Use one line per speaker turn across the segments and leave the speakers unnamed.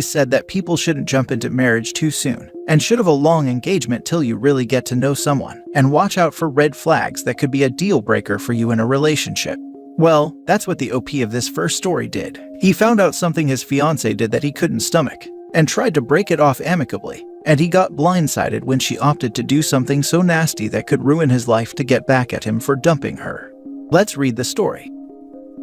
said that people shouldn't jump into marriage too soon and should have a long engagement till you really get to know someone and watch out for red flags that could be a deal breaker for you in a relationship. Well, that's what the OP of this first story did. He found out something his fiancée did that he couldn't stomach and tried to break it off amicably, and he got blindsided when she opted to do something so nasty that could ruin his life to get back at him for dumping her. Let's read the story.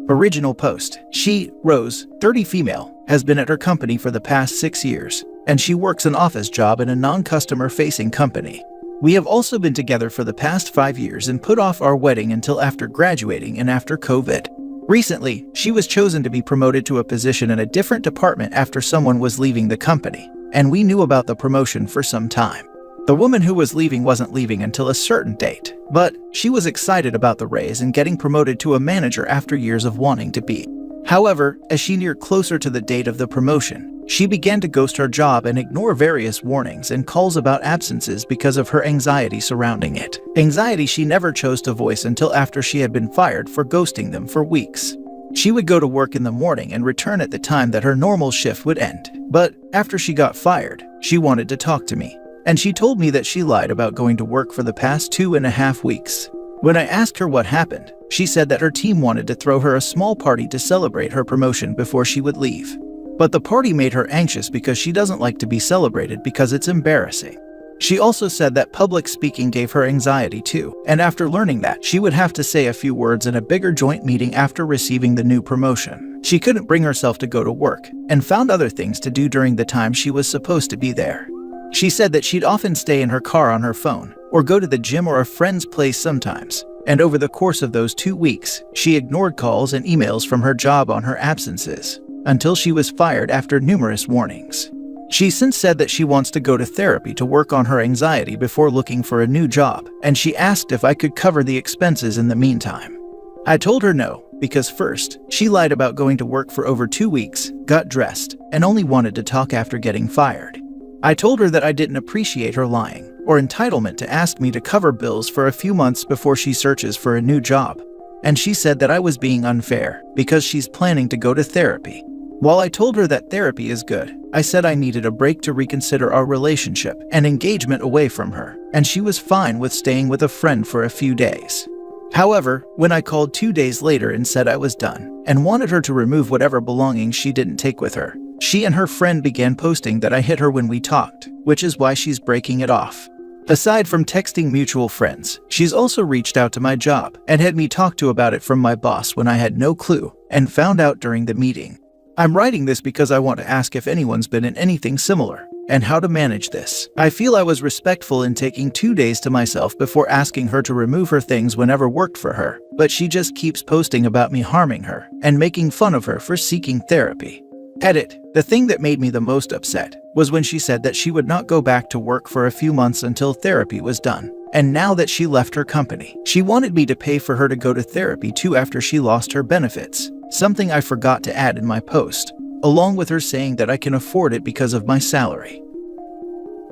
Original post. She, Rose, 30 female, has been at her company for the past 6 years, and she works an office job in a non-customer facing company. We have also been together for the past 5 years and put off our wedding until after graduating and after COVID. Recently, she was chosen to be promoted to a position in a different department after someone was leaving the company, and we knew about the promotion for some time. The woman who was leaving wasn't leaving until a certain date, but she was excited about the raise and getting promoted to a manager after years of wanting to be. However, as she neared closer to the date of the promotion, she began to ghost her job and ignore various warnings and calls about absences because of her anxiety surrounding it. Anxiety she never chose to voice until after she had been fired for ghosting them for weeks. She would go to work in the morning and return at the time that her normal shift would end. But after she got fired, she wanted to talk to me. And she told me that she lied about going to work for the past 2.5 weeks. When I asked her what happened, she said that her team wanted to throw her a small party to celebrate her promotion before she would leave. But the party made her anxious because she doesn't like to be celebrated because it's embarrassing. She also said that public speaking gave her anxiety too, and after learning that she would have to say a few words in a bigger joint meeting after receiving the new promotion, she couldn't bring herself to go to work and found other things to do during the time she was supposed to be there. She said that she'd often stay in her car on her phone, or go to the gym or a friend's place sometimes, and over the course of those 2 weeks, she ignored calls and emails from her job on her absences, until she was fired after numerous warnings. She since said that she wants to go to therapy to work on her anxiety before looking for a new job, and she asked if I could cover the expenses in the meantime. I told her no, because first, she lied about going to work for over 2 weeks, got dressed, and only wanted to talk after getting fired. I told her that I didn't appreciate her lying or entitlement to ask me to cover bills for a few months before she searches for a new job. And she said that I was being unfair because she's planning to go to therapy. While I told her that therapy is good, I said I needed a break to reconsider our relationship and engagement away from her, and she was fine with staying with a friend for a few days. However, when I called 2 days later and said I was done and wanted her to remove whatever belongings she didn't take with her, she and her friend began posting that I hit her when we talked, which is why she's breaking it off. Aside from texting mutual friends, she's also reached out to my job and had me talk to about it from my boss when I had no clue and found out during the meeting. I'm writing this because I want to ask if anyone's been in anything similar and how to manage this. I feel I was respectful in taking 2 days to myself before asking her to remove her things whenever worked for her, but she just keeps posting about me harming her and making fun of her for seeking therapy. Edit. The thing that made me the most upset was when she said that she would not go back to work for a few months until therapy was done. And now that she left her company, she wanted me to pay for her to go to therapy too after she lost her benefits, something I forgot to add in my post, along with her saying that I can afford it because of my salary.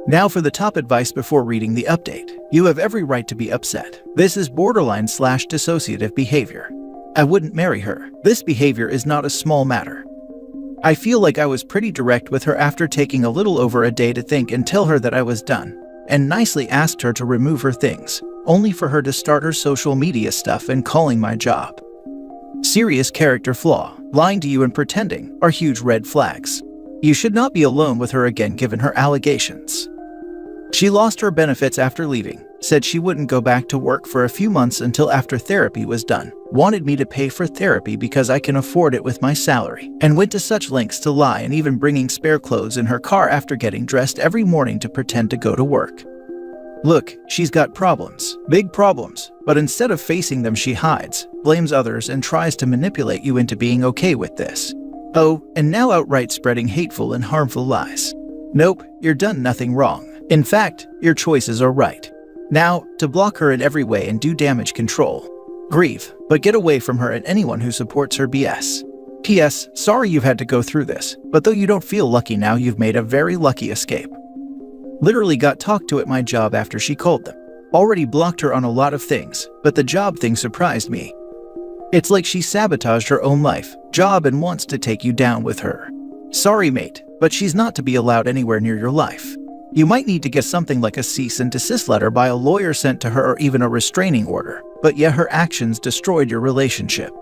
Now for the top advice before reading the update. You have every right to be upset. This is borderline/dissociative behavior. I wouldn't marry her. This behavior is not a small matter. I feel like I was pretty direct with her after taking a little over a day to think and tell her that I was done, and nicely asked her to remove her things, only for her to start her social media stuff and calling my job. Serious character flaw. Lying to you and pretending are huge red flags. You should not be alone with her again given her allegations. She lost her benefits after leaving, said she wouldn't go back to work for a few months until after therapy was done, wanted me to pay for therapy because I can afford it with my salary, and went to such lengths to lie and even bringing spare clothes in her car after getting dressed every morning to pretend to go to work. Look, she's got problems, big problems, but instead of facing them she hides, blames others and tries to manipulate you into being okay with this. Oh, and now outright spreading hateful and harmful lies. Nope, you're done nothing wrong. In fact, your choices are right. Now, to block her in every way and do damage control. Grieve, but get away from her and anyone who supports her BS. P.S. Sorry you've had to go through this, but though you don't feel lucky now, you've made a very lucky escape. Literally got talked to at my job after she called them. Already blocked her on a lot of things, but the job thing surprised me. It's like she sabotaged her own life, job and wants to take you down with her. Sorry mate, but she's not to be allowed anywhere near your life. You might need to get something like a cease and desist letter by a lawyer sent to her or even a restraining order, but yeah, her actions destroyed your relationship.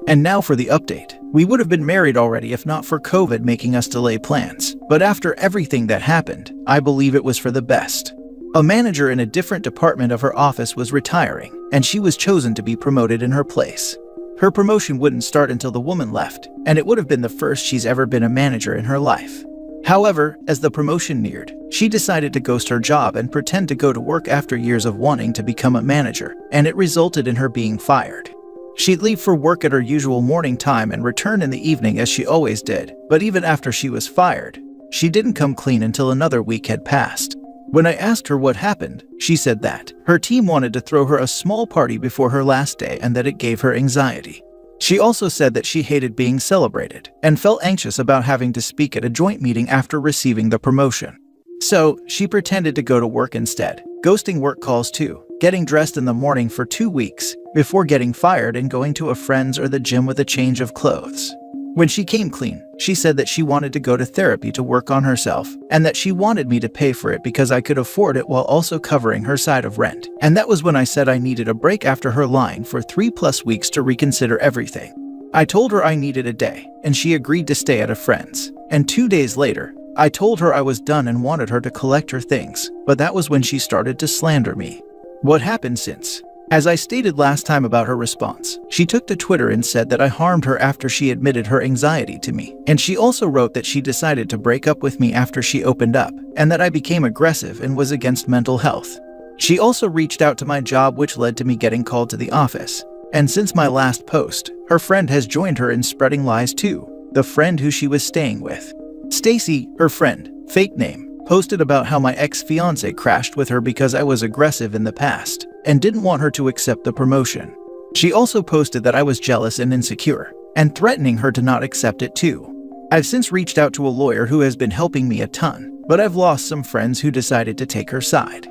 And now for the update. We would have been married already if not for COVID making us delay plans, but after everything that happened, I believe it was for the best. A manager in a different department of her office was retiring, and she was chosen to be promoted in her place. Her promotion wouldn't start until the woman left, and it would have been the first she's ever been a manager in her life. However, as the promotion neared, she decided to ghost her job and pretend to go to work after years of wanting to become a manager, and it resulted in her being fired. She'd leave for work at her usual morning time and return in the evening as she always did, but even after she was fired, she didn't come clean until another week had passed. When I asked her what happened, she said that her team wanted to throw her a small party before her last day and that it gave her anxiety. She also said that she hated being celebrated and felt anxious about having to speak at a joint meeting after receiving the promotion. So, she pretended to go to work instead, ghosting work calls too, getting dressed in the morning for 2 weeks, before getting fired and going to a friend's or the gym with a change of clothes. When she came clean, she said that she wanted to go to therapy to work on herself, and that she wanted me to pay for it because I could afford it while also covering her side of rent. And that was when I said I needed a break after her lying for 3+ weeks to reconsider everything. I told her I needed a day, and she agreed to stay at a friend's. And 2 days later, I told her I was done and wanted her to collect her things, but that was when she started to slander me. What happened since? As I stated last time about her response, she took to Twitter and said that I harmed her after she admitted her anxiety to me. And she also wrote that she decided to break up with me after she opened up, and that I became aggressive and was against mental health. She also reached out to my job, which led to me getting called to the office. And since my last post, her friend has joined her in spreading lies too, the friend who she was staying with. Stacy, her friend, fake name, posted about how my ex-fiancé crashed with her because I was aggressive in the past and didn't want her to accept the promotion. She also posted that I was jealous and insecure, and threatening her to not accept it too. I've since reached out to a lawyer who has been helping me a ton, but I've lost some friends who decided to take her side.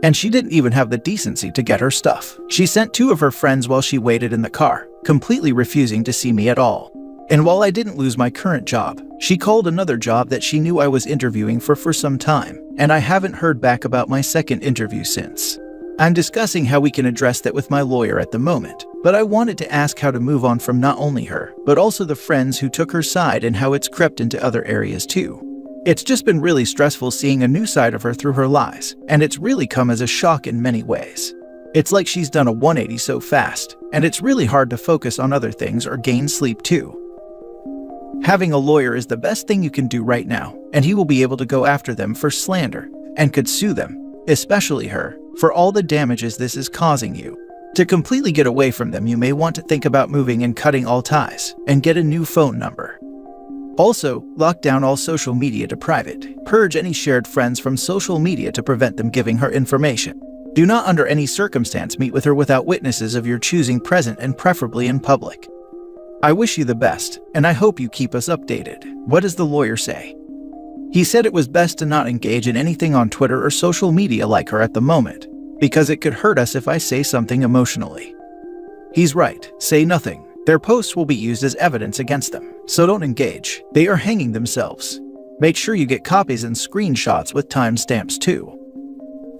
And she didn't even have the decency to get her stuff. She sent 2 of her friends while she waited in the car, completely refusing to see me at all. And while I didn't lose my current job, she called another job that she knew I was interviewing for some time, and I haven't heard back about my second interview since. I'm discussing how we can address that with my lawyer at the moment, but I wanted to ask how to move on from not only her, but also the friends who took her side and how it's crept into other areas too. It's just been really stressful seeing a new side of her through her lies, and it's really come as a shock in many ways. It's like she's done a 180 so fast, and it's really hard to focus on other things or gain sleep too. Having a lawyer is the best thing you can do right now, and he will be able to go after them for slander, and could sue them, especially her, for all the damages this is causing you. To completely get away from them, you may want to think about moving and cutting all ties, and get a new phone number. Also, lock down all social media to private. Purge any shared friends from social media to prevent them giving her information. Do not under any circumstance meet with her without witnesses of your choosing present, and preferably in public. I wish you the best, and I hope you keep us updated. What does the lawyer say? He said it was best to not engage in anything on Twitter or social media like her at the moment, because it could hurt us if I say something emotionally. He's right, say nothing. Their posts will be used as evidence against them, so don't engage. They are hanging themselves. Make sure you get copies and screenshots with timestamps too.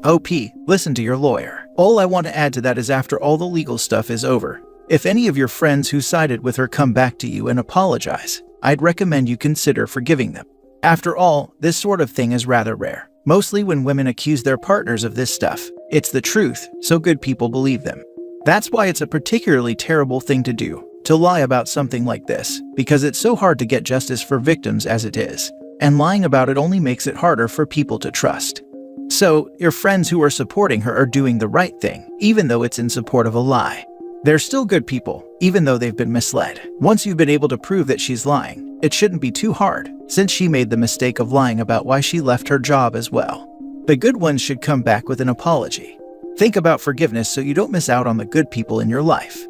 OP, listen to your lawyer. All I want to add to that is after all the legal stuff is over, if any of your friends who sided with her come back to you and apologize, I'd recommend you consider forgiving them. After all, this sort of thing is rather rare. Mostly when women accuse their partners of this stuff, it's the truth, so good people believe them. That's why it's a particularly terrible thing to do, to lie about something like this, because it's so hard to get justice for victims as it is, and lying about it only makes it harder for people to trust. So, your friends who are supporting her are doing the right thing, even though it's in support of a lie. They're still good people, even though they've been misled. Once you've been able to prove that she's lying, it shouldn't be too hard, since she made the mistake of lying about why she left her job as well. The good ones should come back with an apology. Think about forgiveness so you don't miss out on the good people in your life.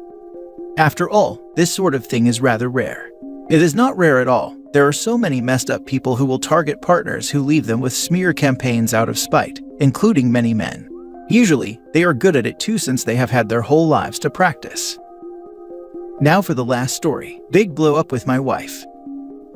After all, this sort of thing is rather rare. It is not rare at all. There are so many messed up people who will target partners who leave them with smear campaigns out of spite, including many men. Usually, they are good at it too since they have had their whole lives to practice. Now for the last story. Big blow up with my wife.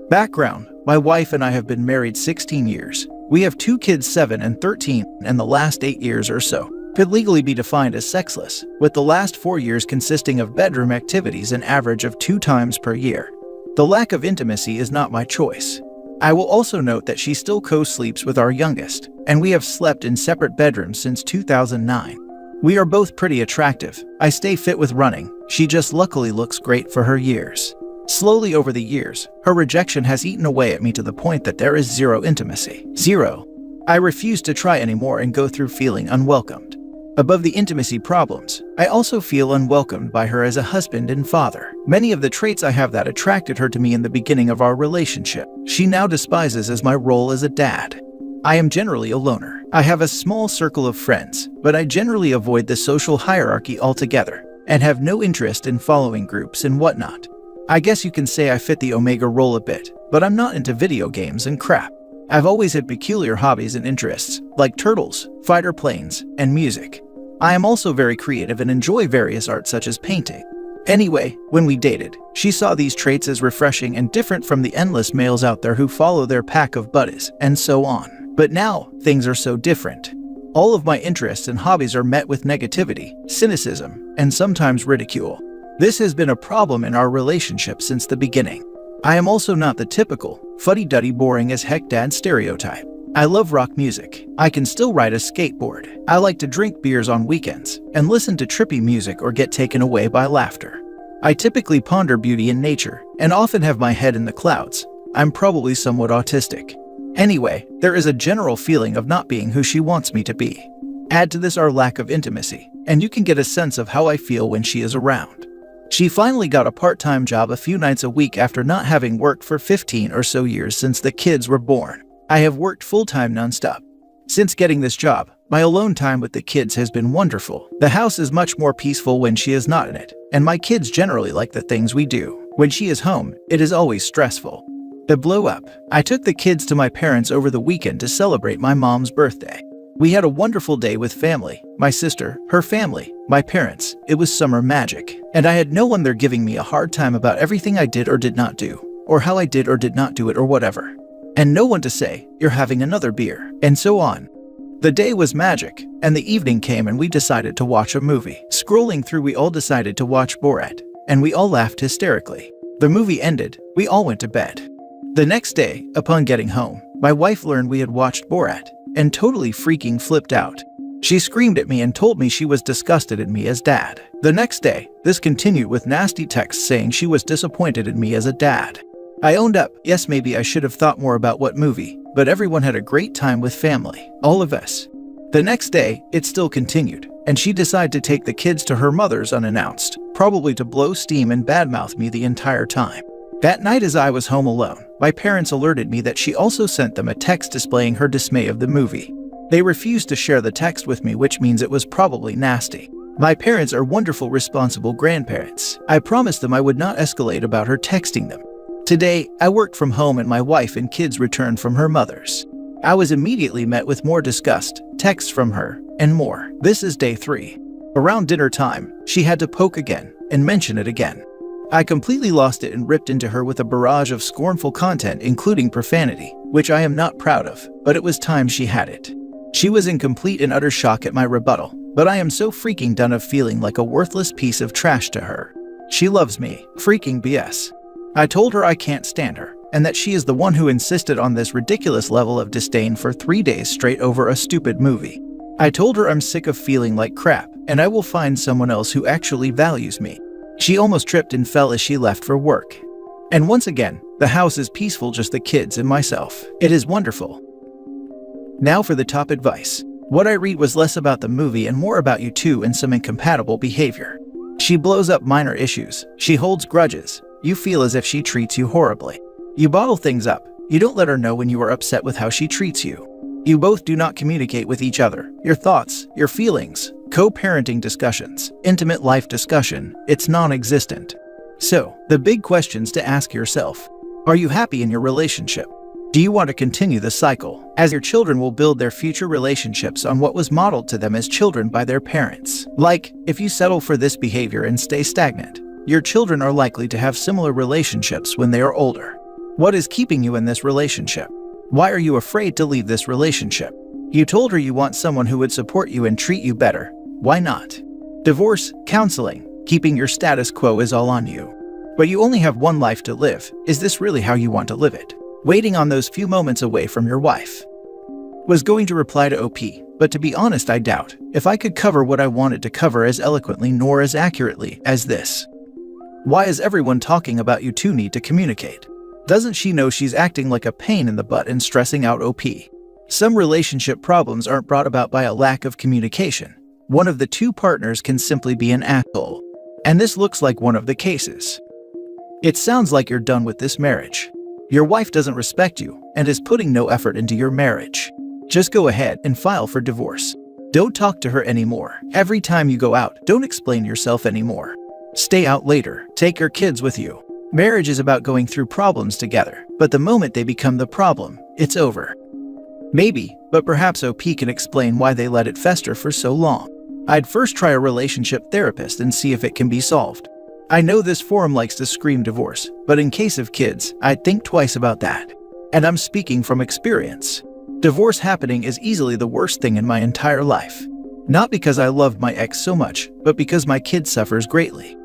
Background: my wife and I have been married 16 years. We have 2 kids, 7 and 13, and the last 8 years or so could legally be defined as sexless, with the last 4 years consisting of bedroom activities an average of 2 times per year. The lack of intimacy is not my choice. I will also note that she still co-sleeps with our youngest, and we have slept in separate bedrooms since 2009. We are both pretty attractive. I stay fit with running. She just luckily looks great for her years. Slowly over the years, her rejection has eaten away at me to the point that there is zero intimacy. Zero. I refuse to try anymore and go through feeling unwelcomed. Above the intimacy problems, I also feel unwelcomed by her as a husband and father. Many of the traits I have that attracted her to me in the beginning of our relationship, she now despises as my role as a dad. I am generally a loner. I have a small circle of friends, but I generally avoid the social hierarchy altogether and have no interest in following groups and whatnot. I guess you can say I fit the Omega role a bit, but I'm not into video games and crap. I've always had peculiar hobbies and interests, like turtles, fighter planes, and music. I am also very creative and enjoy various arts such as painting. Anyway, when we dated, she saw these traits as refreshing and different from the endless males out there who follow their pack of buddies, and so on. But now, things are so different. All of my interests and hobbies are met with negativity, cynicism, and sometimes ridicule. This has been a problem in our relationship since the beginning. I am also not the typical, fuddy-duddy boring as heck dad stereotype. I love rock music. I can still ride a skateboard. I like to drink beers on weekends and listen to trippy music or get taken away by laughter. I typically ponder beauty in nature and often have my head in the clouds. I'm probably somewhat autistic. Anyway, there is a general feeling of not being who she wants me to be. Add to this our lack of intimacy, and you can get a sense of how I feel when she is around. She finally got a part-time job a few nights a week after not having worked for 15 or so years since the kids were born. I have worked full-time non-stop. Since getting this job, my alone time with the kids has been wonderful. The house is much more peaceful when she is not in it, and my kids generally like the things we do. When she is home, it is always stressful. The blow-up. I took the kids to my parents over the weekend to celebrate my mom's birthday. We had a wonderful day with family, my sister, her family, my parents. It was summer magic, and I had no one there giving me a hard time about everything I did or did not do, or how I did or did not do it or whatever. And no one to say, "You're having another beer," and so on. The day was magic, and the evening came and we decided to watch a movie. Scrolling through, we all decided to watch Borat, and we all laughed hysterically. The movie ended, we all went to bed. The next day, upon getting home, my wife learned we had watched Borat, and totally freaking flipped out. She screamed at me and told me she was disgusted in me as dad. The next day, this continued with nasty texts saying she was disappointed in me as a dad. I owned up, yes, maybe I should have thought more about what movie, but everyone had a great time with family, all of us. The next day, it still continued, and she decided to take the kids to her mother's unannounced, probably to blow steam and badmouth me the entire time. That night as I was home alone, my parents alerted me that she also sent them a text displaying her dismay of the movie. They refused to share the text with me, which means it was probably nasty. My parents are wonderful, responsible grandparents. I promised them I would not escalate about her texting them. Today, I worked from home and my wife and kids returned from her mother's. I was immediately met with more disgust, texts from her, and more. This is day 3. Around dinner time, she had to poke again and mention it again. I completely lost it and ripped into her with a barrage of scornful content, including profanity, which I am not proud of, but it was time she had it. She was in complete and utter shock at my rebuttal, but I am so freaking done of feeling like a worthless piece of trash to her. She loves me, freaking BS. I told her I can't stand her, and that she is the one who insisted on this ridiculous level of disdain for 3 days straight over a stupid movie. I told her I'm sick of feeling like crap, and I will find someone else who actually values me. She almost tripped and fell as she left for work. And once again, the house is peaceful, just the kids and myself. It is wonderful. Now for the top advice. What I read was less about the movie and more about you two and some incompatible behavior. She blows up minor issues. She holds grudges. You feel as if she treats you horribly. You bottle things up. You don't let her know when you are upset with how she treats you. You both do not communicate with each other. Your thoughts, your feelings, co-parenting discussions, intimate life discussion, it's non-existent. So, the big questions to ask yourself. Are you happy in your relationship? Do you want to continue the cycle, as your children will build their future relationships on what was modeled to them as children by their parents? Like, if you settle for this behavior and stay stagnant, your children are likely to have similar relationships when they are older. What is keeping you in this relationship? Why are you afraid to leave this relationship? You told her you want someone who would support you and treat you better. Why not? Divorce, counseling, keeping your status quo is all on you. But you only have one life to live. Is this really how you want to live it? Waiting on those few moments away from your wife. Was going to reply to OP, but to be honest, I doubt if I could cover what I wanted to cover as eloquently nor as accurately as this. Why is everyone talking about you two need to communicate? Doesn't she know she's acting like a pain in the butt and stressing out OP? Some relationship problems aren't brought about by a lack of communication. One of the two partners can simply be an asshole. And this looks like one of the cases. It sounds like you're done with this marriage. Your wife doesn't respect you and is putting no effort into your marriage. Just go ahead and file for divorce. Don't talk to her anymore. Every time you go out, don't explain yourself anymore. Stay out later. Take your kids with you. Marriage is about going through problems together, but the moment they become the problem, it's over. Maybe, but perhaps OP can explain why they let it fester for so long. I'd first try a relationship therapist and see if it can be solved. I know this forum likes to scream divorce, but in case of kids, I'd think twice about that. And I'm speaking from experience. Divorce happening is easily the worst thing in my entire life. Not because I loved my ex so much, but because my kid suffers greatly.